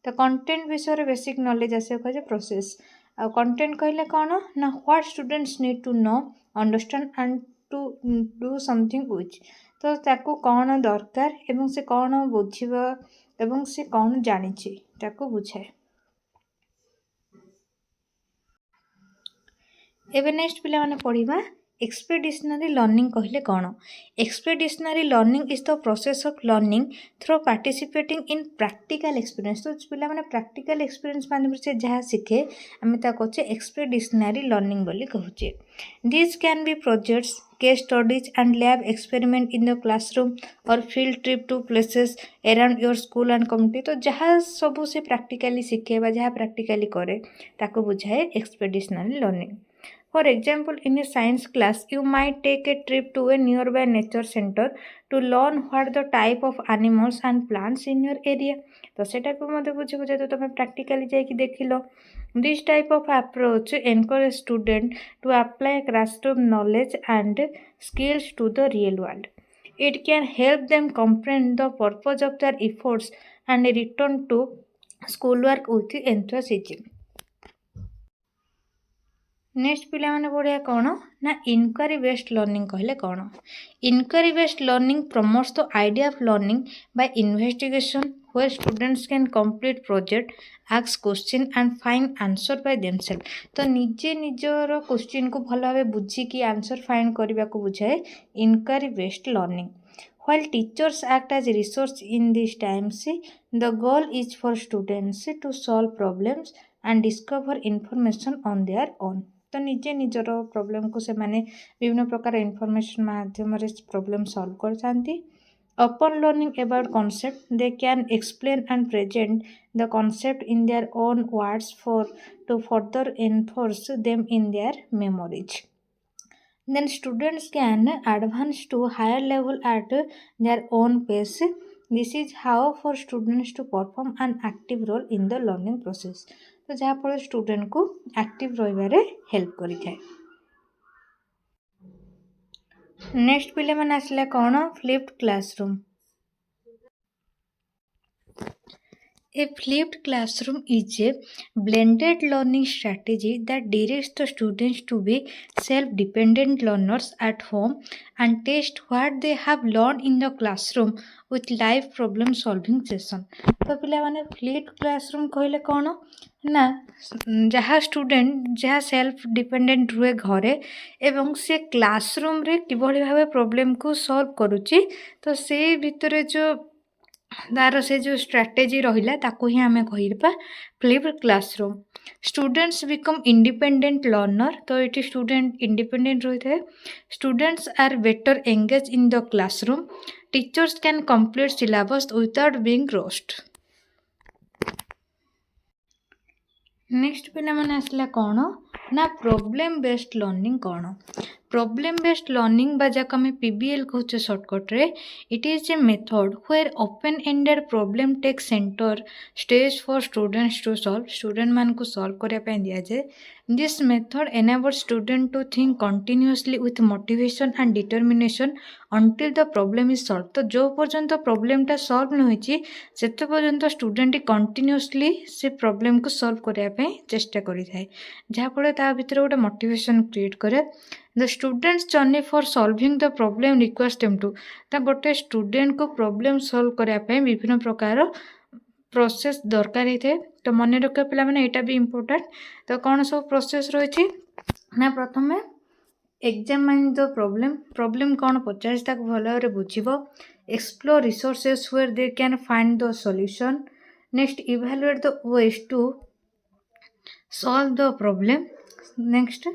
Speaker 1: तो कंटेंट विषय बेसिक नॉलेज आसे कहे प्रोसेस. आ कंटेंट कहले कौन ना what students need to know understand and to do something which. तो ताको कौन दरकार एवं से कौन बुझीबा एवं से कौन जानिछि ताको बुझाए. एबे नेक्स्ट पिला माने पढ़िबा एक्सपेडिशनरी लर्निंग कहले कौन. Expeditionary learning is the process of learning through participating in practical experience. तो पिला माने प्रैक्टिकल एक्सपीरियंस माध्यम से जहाँ सीखे आम ता कहचे एक्सपेडिशनरी लर्निंग बोली कहचे. This can be projects, case studies and lab experiment in the classroom or field trip to places around your school and community. तो जहाँ सबू से प्रैक्टिकली सीखे जहाँ प्रैक्टिकली करे ताको बुझाए expeditionary learning. For example, in a science class, you might take a trip to a nearby nature center to learn what the type of animals and plants in your area. तो सेटा को मते बुझे बुझे तो तुम प्रैक्टिकली जाके देखिलो. This type of approach encourages students to apply classroom knowledge and skills to the real world. It can help them comprehend the purpose of their efforts and return to schoolwork with enthusiasm. Next पिला माने पढ़िया कौन ना inquiry based learning कहले कौन. Inquiry based learning promotes the idea of learning by investigation where students can complete project, ask question and find answer by themselves. तो निजे निजर क्वेश्चन को भल भाव बुझिकी आंसर फाइंड करने को बुझाए inquiry based learning. While teachers act as resource in these times, the goal is for students to solve problems and discover information on their own. तो निजे निजर प्रॉब्लम को से माने विभिन्न प्रकार इनफॉरमेशन माध्यम रे प्रॉब्लम सॉल्व करथांती. Upon learning about concept, they can explain and present the concept in their own words to further enforce them in their memories. Then students can advance to higher level at their own pace. This is how for students to perform an active role in the learning process. तो जहाँफल student को active रही help करें। Next पिले मैंने आसला कौन flipped classroom. A flipped classroom is a blended learning strategy that directs the students to be self-dependent learners at home and test what they have learned in the classroom with live problem solving session। तो पिला माने flipped classroom कहले कौन ना जहाँ student जहाँ self dependent रुए घरे एवं से क्लासरूम रे किभली भावे प्रॉब्लम को सॉल्व करुची। तो से भितर जो तार से जो स्ट्राटेजी रहिला ताकू ही आमे कहिबा flipped classroom. Students become independent learner. तो ये स्टूडेंट इंडिपेंडेंट रही है। Students are better engage in the classroom. Teachers can complete syllabus without being roast. Next पिला माने आसला कौन ना प्रॉब्लम बेस्ड लर्निंग कौन। प्रॉब्लम बेस्ड लर्निंग बा जाक आम पीबीएल कहूँ सर्टकट रे it is a method where open ended problem take centre stage for students to solve. Student मान को सॉल्व करने दि जाए। This method enable student to think continuously with motivation and determination until the problem is solve. तो जो पर्यंत प्रॉब्लमटा solve न से पर्यंत स्टूडेंट कंटिन्यूअसली से प्रॉब्लम को सॉल्व करने चेष्टा करें जहाँफल ता भीतर गोटे मोटिवेशन क्रिएट करे। The students journey for solving the problem request them to. तो गोटे स्टूडेंट को प्रॉब्लम सॉल्व करने विभिन्न प्रकार प्रोसेस दरकार होता है। तो मन रखिए पिला माने एटा भी इम्पोर्टेंट। तो कौन सब प्रोसेस रही ना प्रथम एग्जामाइन द प्रॉब्लम कौन पचार भल भाव बुझब। Explore resources where they can find the solution. Next evaluate the ways to solve the problem. Next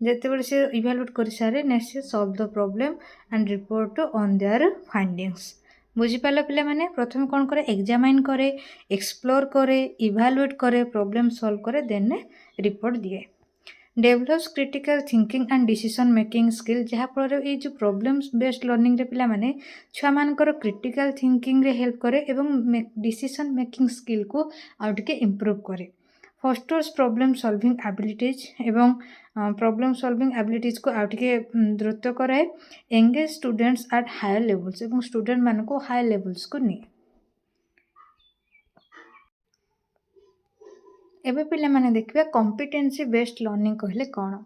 Speaker 1: जिते से इवैल्यूएट कर सारे नेक्स्ट से solve the problem and report on their findings. बुझिपाल पिला माने प्रथम कौन करे एग्जामाइन करे एक्सप्लोर करे इवैल्यूएट करे प्रॉब्लम सॉल्व करे देन रिपोर्ट दिए। Develops critical thinking and decision making skill. जहाँफल ये जो प्रॉब्लम बेस्ड लर्निंग रे पिला माने छुआ मानकर क्रिटिकल थिंकिंग रे हेल्प करे एवं डिसीजन मेकिंग स्किल को आउ टिके इम्प्रूव करे। फस्टर्स प्रॉब्लम सॉल्विंग एबिलिटीज एवं प्रॉब्लम सॉल्विंग एबिलिटीज को आउ टिके द्रुत कराए। Engage students at higher levels एवं स्टूडेंट मान को हायर लेवल्स को नहीं। एबे पिले माने देखिबा कॉम्पिटेंसी बेस्ड लर्निंग कहले कौन।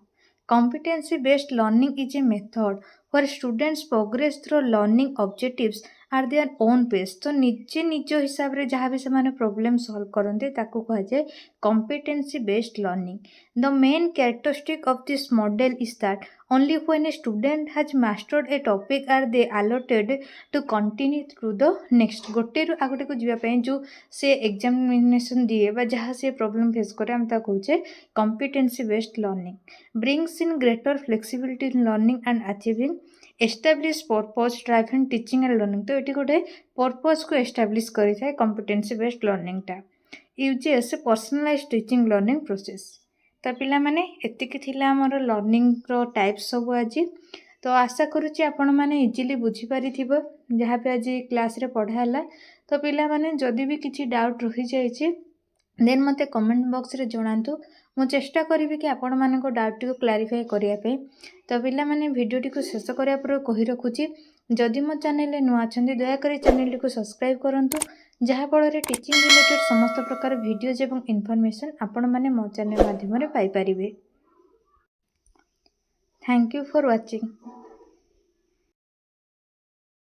Speaker 1: Competency based learning is a method where students progress through learning objectives at their own pace। तो निजे निज हिसाब रे जहाँ भी से प्रॉब्लम सॉल्व करते ताकू कह जाए competency based learning. The main characteristic of this model is that only when a student has mastered a topic are they allotted to continue through the next। गोटे रु आगोटे को जीवाई जो से एग्जामिनेशन दिए बा जहाँ से प्रॉब्लम फेस करे हम ता कहूचे competency based learning. Brings in greater flexibility in learning and achieving. Establish purpose driven teaching and learning. तो ये गोटे पर्पज को एस्टाब्लिश करें कॉम्पिटेंसी बेस्ड लर्निंगटा। Uses personalize teaching learning process. तो पिला माने एतिकी थिला हमर लर्निंग रो टाइप्स सब आज। तो आशा करुच्ची आपण माने इजिली बुझी पारिथिबो जहाँ पे आज क्लास रे पढ़ाला। तो पिला माने जदि भी किछि डाउट रही जाइछि देन मते कमेंट बॉक्स रे जणांतु। मु चेष्टा करिवि कि आपण मानको डाउट को क्लारिफाई करिया पे। तो पिला माने वीडियो टी को शेष करिया पर कहि रखुछि जदि मो चैनल रे नुआ छथि दया करी चैनल को सब्सक्राइब करंतु जहाँ फल टीचिंग रिलेटेड समस्त प्रकार वीडियोज एवं इनफॉरमेशन आपण माने मो चैनल माध्यम रे पाई परिबे। Thank you for watching.